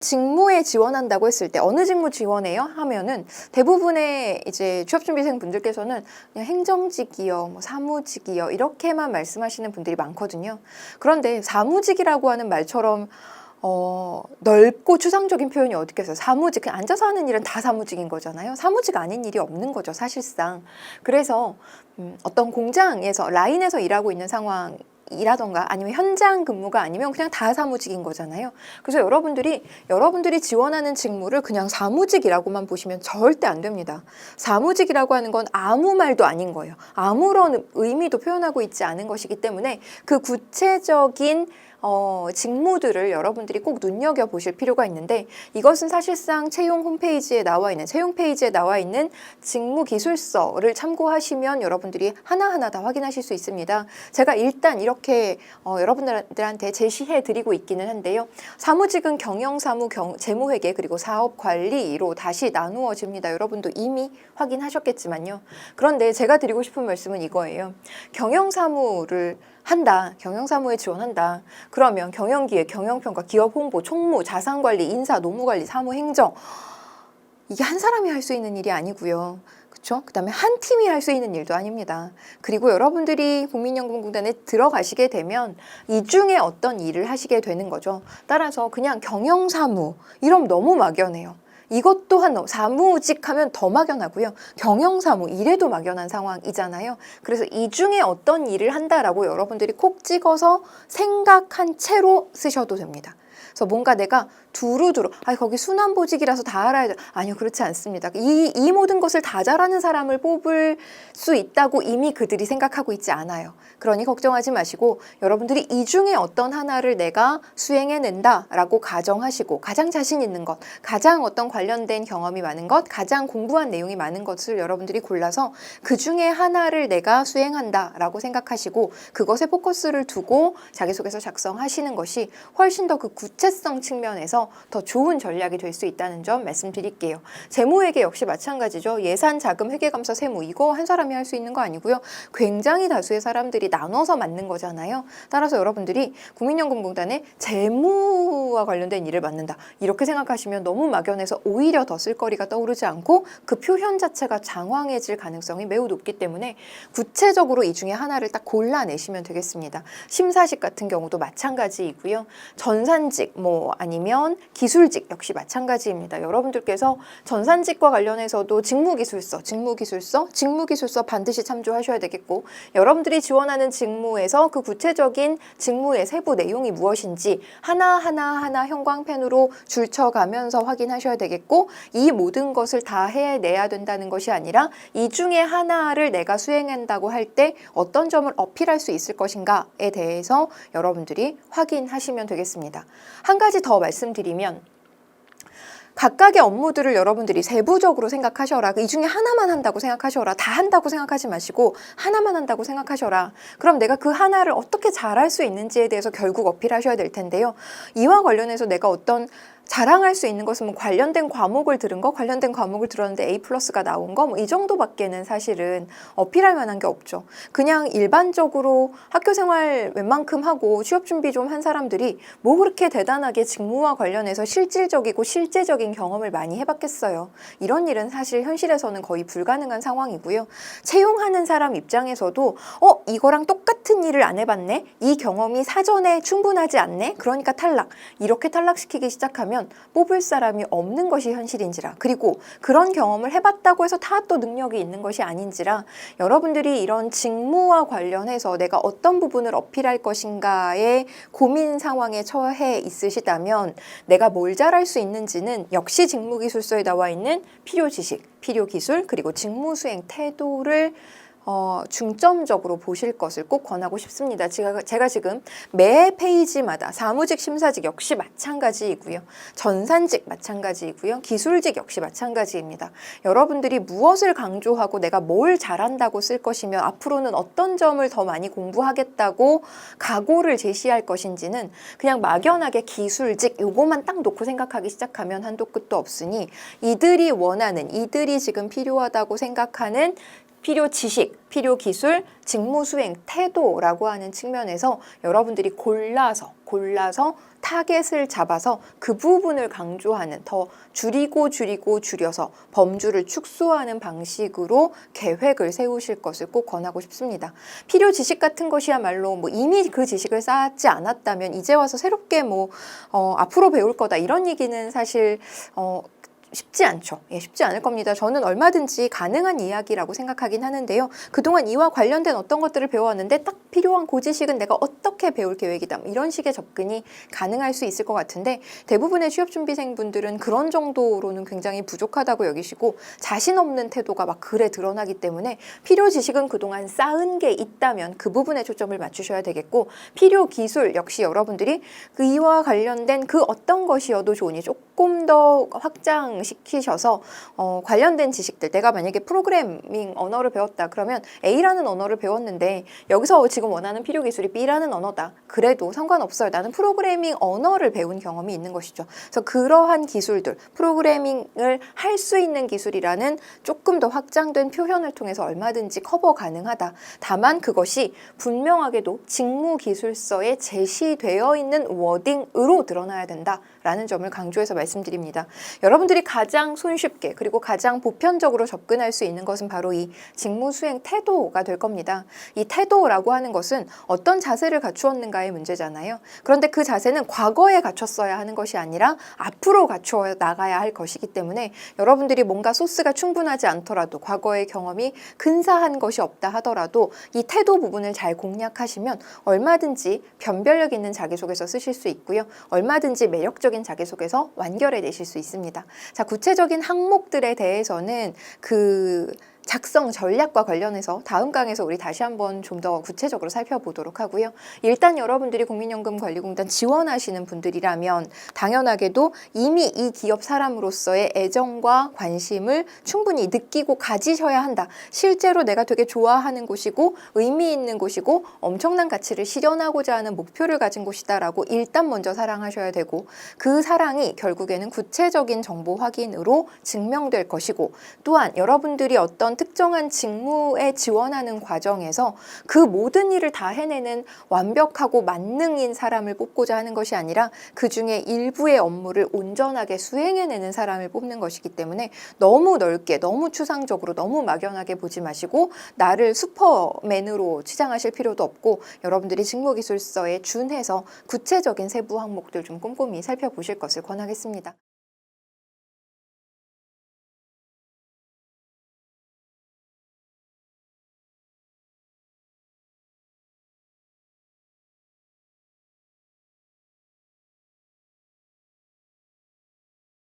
직무에 지원한다고 했을 때 어느 직무 지원해요? 하면은 대부분의 이제 취업준비생 분들께서는 그냥 행정직이요, 뭐 사무직이요 이렇게만 말씀하시는 분들이 많거든요. 그런데 사무직이라고 하는 말처럼 넓고 추상적인 표현이 어디 있겠어요? 사무직, 그냥 앉아서 하는 일은 다 사무직인 거잖아요. 사무직 아닌 일이 없는 거죠, 사실상. 그래서 어떤 공장에서 라인에서 일하고 있는 상황이라던가 아니면 현장 근무가 아니면 그냥 다 사무직인 거잖아요. 그래서 여러분들이 지원하는 직무를 그냥 사무직이라고만 보시면 절대 안 됩니다. 사무직이라고 하는 건 아무 말도 아닌 거예요. 아무런 의미도 표현하고 있지 않은 것이기 때문에 그 구체적인 직무들을 여러분들이 꼭 눈여겨보실 필요가 있는데, 이것은 사실상 채용 페이지에 나와 있는 직무 기술서를 참고하시면 여러분들이 하나하나 다 확인하실 수 있습니다. 제가 일단 이렇게 여러분들한테 제시해 드리고 있기는 한데요. 사무직은 경영사무, 재무회계 그리고 사업관리로 다시 나누어집니다. 여러분도 이미 확인하셨겠지만요. 그런데 제가 드리고 싶은 말씀은 이거예요. 경영사무를 한다. 경영사무에 지원한다. 그러면 경영기획, 경영평가, 기업홍보, 총무, 자산관리, 인사, 노무관리, 사무행정, 이게 한 사람이 할 수 있는 일이 아니고요. 그렇죠? 그다음에 한 팀이 할 수 있는 일도 아닙니다. 그리고 여러분들이 국민연금공단에 들어가시게 되면 이 중에 어떤 일을 하시게 되는 거죠. 따라서 그냥 경영사무 이러면 너무 막연해요. 이것 또한 사무직 하면 더 막연하고요. 경영사무 이래도 막연한 상황이잖아요. 그래서 이 중에 어떤 일을 한다라고 여러분들이 콕 찍어서 생각한 채로 쓰셔도 됩니다. 그래서 뭔가 내가 두루두루 거기 순환보직이라서 다 알아야 돼. 아니요, 그렇지 않습니다. 이 모든 것을 다 잘하는 사람을 뽑을 수 있다고 이미 그들이 생각하고 있지 않아요. 그러니 걱정하지 마시고 여러분들이 이 중에 어떤 하나를 내가 수행해낸다라고 가정하시고 가장 자신 있는 것, 가장 어떤 관련된 경험이 많은 것, 가장 공부한 내용이 많은 것을 여러분들이 골라서 그 중에 하나를 내가 수행한다라고 생각하시고 그것에 포커스를 두고 자기소개서 작성하시는 것이 훨씬 더 그 구체성 측면에서 더 좋은 전략이 될 수 있다는 점 말씀드릴게요. 재무회계 역시 마찬가지죠. 예산, 자금, 회계감사, 세무 이거 한 사람이 할 수 있는 거 아니고요. 굉장히 다수의 사람들이 나눠서 맡는 거잖아요. 따라서 여러분들이 국민연금공단에 재무와 관련된 일을 맡는다 이렇게 생각하시면 너무 막연해서 오히려 더 쓸거리가 떠오르지 않고 그 표현 자체가 장황해질 가능성이 매우 높기 때문에 구체적으로 이 중에 하나를 딱 골라내시면 되겠습니다. 심사직 같은 경우도 마찬가지이고요. 전산직 아니면 기술직 역시 마찬가지입니다. 여러분들께서 전산직과 관련해서도 직무기술서 반드시 참조하셔야 되겠고, 여러분들이 지원하는 직무에서 그 구체적인 직무의 세부 내용이 무엇인지 하나하나 형광펜으로 줄쳐가면서 확인하셔야 되겠고, 이 모든 것을 다 해내야 된다는 것이 아니라 이 중에 하나를 내가 수행한다고 할 때 어떤 점을 어필할 수 있을 것인가에 대해서 여러분들이 확인하시면 되겠습니다. 한 가지 더 말씀드리면, 각각의 업무들을 여러분들이 세부적으로 생각하셔라. 이 중에 하나만 한다고 생각하셔라. 다 한다고 생각하지 마시고 하나만 한다고 생각하셔라. 그럼 내가 그 하나를 어떻게 잘할 수 있는지에 대해서 결국 어필하셔야 될 텐데요. 이와 관련해서 내가 어떤 자랑할 수 있는 것은 관련된 과목을 들었는데 A+가 나온 거 이 정도밖에는 사실은 어필할 만한 게 없죠. 그냥 일반적으로 학교 생활 웬만큼 하고 취업 준비 좀 한 사람들이 뭐 그렇게 대단하게 직무와 관련해서 실질적이고 실제적인 경험을 많이 해봤겠어요. 이런 일은 사실 현실에서는 거의 불가능한 상황이고요. 채용하는 사람 입장에서도 이거랑 똑같은 일을 안 해봤네? 이 경험이 사전에 충분하지 않네? 그러니까 탈락. 이렇게 탈락시키기 시작하면 뽑을 사람이 없는 것이 현실인지라, 그리고 그런 경험을 해봤다고 해서 다 또 능력이 있는 것이 아닌지라, 여러분들이 이런 직무와 관련해서 내가 어떤 부분을 어필할 것인가에 고민 상황에 처해 있으시다면 내가 뭘 잘할 수 있는지는 역시 직무기술서에 나와 있는 필요 지식, 필요 기술, 그리고 직무 수행 태도를 중점적으로 보실 것을 꼭 권하고 싶습니다. 제가 지금 매 페이지마다 사무직, 심사직 역시 마찬가지이고요. 전산직 마찬가지이고요. 기술직 역시 마찬가지입니다. 여러분들이 무엇을 강조하고 내가 뭘 잘한다고 쓸 것이며 앞으로는 어떤 점을 더 많이 공부하겠다고 각오를 제시할 것인지는 그냥 막연하게 기술직 요거만 딱 놓고 생각하기 시작하면 한도 끝도 없으니, 이들이 지금 필요하다고 생각하는 필요 지식, 필요 기술, 직무 수행 태도라고 하는 측면에서 여러분들이 골라서 골라서 타겟을 잡아서 그 부분을 강조하는, 더 줄여서 범주를 축소하는 방식으로 계획을 세우실 것을 꼭 권하고 싶습니다. 필요 지식 같은 것이야말로 뭐 이미 그 지식을 쌓지 않았다면 이제 와서 새롭게 앞으로 배울 거다 이런 얘기는 사실 쉽지 않죠. 예, 쉽지 않을 겁니다. 저는 얼마든지 가능한 이야기라고 생각하긴 하는데요. 그동안 이와 관련된 어떤 것들을 배워왔는데 딱 필요한 그 지식은 내가 어떻게 배울 계획이다. 이런 식의 접근이 가능할 수 있을 것 같은데 대부분의 취업준비생분들은 그런 정도로는 굉장히 부족하다고 여기시고 자신 없는 태도가 막 글에 드러나기 때문에 필요 지식은 그동안 쌓은 게 있다면 그 부분에 초점을 맞추셔야 되겠고 필요 기술 역시 여러분들이 그 이와 관련된 그 어떤 것이어도 좋으니 조금 더 확장시키셔서 관련된 지식들 내가 만약에 프로그래밍 언어를 배웠다 그러면 A라는 언어를 배웠는데 여기서 지금 원하는 필요 기술이 B라는 언어다. 그래도 상관없어요. 나는 프로그래밍 언어를 배운 경험이 있는 것이죠. 그래서 그러한 기술들, 프로그래밍을 할 수 있는 기술이라는 조금 더 확장된 표현을 통해서 얼마든지 커버 가능하다. 다만 그것이 분명하게도 직무기술서에 제시되어 있는 워딩으로 드러나야 된다라는 점을 강조해서 말씀드립니다. 여러분들이 가장 손쉽게 그리고 가장 보편적으로 접근할 수 있는 것은 바로 이 직무 수행 태도가 될 겁니다. 이 태도라고 하는 것은 어떤 자세를 갖추었는가의 문제잖아요. 그런데 그 자세는 과거에 갖췄어야 하는 것이 아니라 앞으로 갖추어 나가야 할 것이기 때문에 여러분들이 뭔가 소스가 충분하지 않더라도 과거의 경험이 근사한 것이 없다 하더라도 이 태도 부분을 잘 공략하시면 얼마든지 변별력 있는 자기소개서 쓰실 수 있고요. 얼마든지 매력적인 자기소개서 완결해 내실 수 있습니다. 자, 구체적인 항목들에 대해서는 그 작성 전략과 관련해서 다음 강에서 우리 다시 한번 좀 더 구체적으로 살펴보도록 하고요. 일단 여러분들이 국민연금관리공단 지원하시는 분들이라면 당연하게도 이미 이 기업 사람으로서의 애정과 관심을 충분히 느끼고 가지셔야 한다. 실제로 내가 되게 좋아하는 곳이고 의미 있는 곳이고 엄청난 가치를 실현하고자 하는 목표를 가진 곳이다라고 일단 먼저 사랑하셔야 되고 그 사랑이 결국에는 구체적인 정보 확인으로 증명될 것이고 또한 여러분들이 어떤 특정한 직무에 지원하는 과정에서 그 모든 일을 다 해내는 완벽하고 만능인 사람을 뽑고자 하는 것이 아니라 그 중에 일부의 업무를 온전하게 수행해내는 사람을 뽑는 것이기 때문에 너무 넓게, 너무 추상적으로, 너무 막연하게 보지 마시고 나를 슈퍼맨으로 치장하실 필요도 없고 여러분들이 직무기술서에 준해서 구체적인 세부 항목들 좀 꼼꼼히 살펴보실 것을 권하겠습니다.